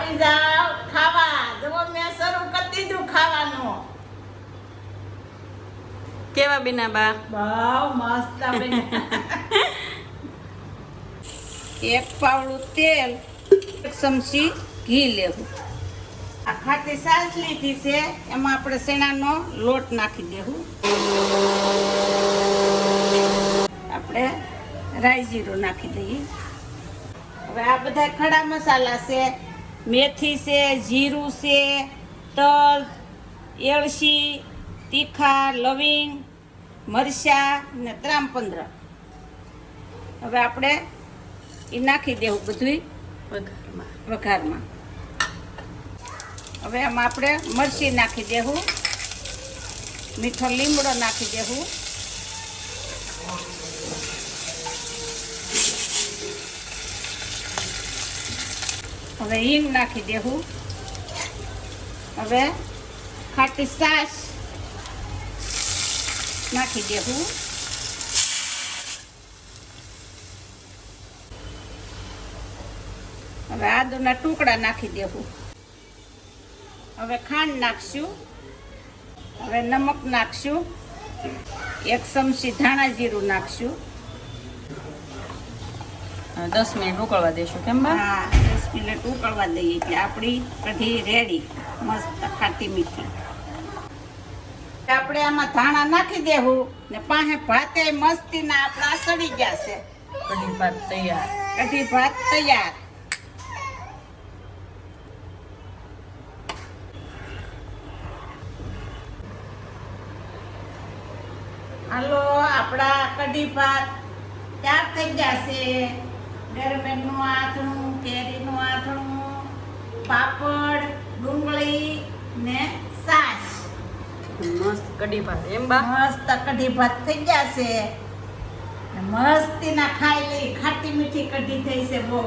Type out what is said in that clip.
આવી જાવ ખાવા. જો મેં શરૂ કરી દીધું ખાવાનું. કેવા બીના બા? બહુ મસ્ત બને. એક પાવડું તેલ, એક ચમચી ઘી લેવું. આ ખાટી છાશ લીધી છે, એમાં આપણે શેણાનો લોટ નાખી દેવું. આપણે રાઈ જીરું નાખી દઈએ. હવે આ બધા ખડા મસાલા છે, મેથી છે, જીરું છે, તલ, એળસી, તીખા, લવિંગ, મરચાં ને ત્રાંપંદર. હવે આપણે એ નાખી દેવું બધું વઘારમાં. હવે આમાં આપણે મરચી નાખી દેવું, મીઠો લીમડો નાખી દેવું, હવે હિંગ નાખી દેવું. હવે ખાટી છાશ નાખી દેવું. હવે આદુના ટુકડા નાખી દેવું. હવે ખાંડ નાખશું. હવે નમક નાખશું. એક ચમચી ધાણા જીરું નાખશું. 10 મિનિટ ઉકળવા દેશું કેમ બા? હા, 10 મિનિટ ઉકળવા દઈએ એટલે આપણી કઢી રેડી, મસ્ત ખાટી મીઠી. આપણે આમાં ધાણા નાખી દેવું ને પાસે ભાતે મસ્તીના આપણા સડી ગયા છે. કઢી ભાત તૈયાર. કઢી ભાત તૈયાર. હાલો, આપણા કઢી ભાત તૈયાર થઈ ગયા છે. ગરમેનું આથણું, કેરીનું આથણું, પાપડ, ડુંગળી ને છાશ. મસ્ત કઢી ભાત એમ બા? મસ્ત કઢી ભાત થઈ ગયા છે. મસ્તીના ખાઈ લઈ. ખાટી મીઠી કઢી થઈ છે બહુ.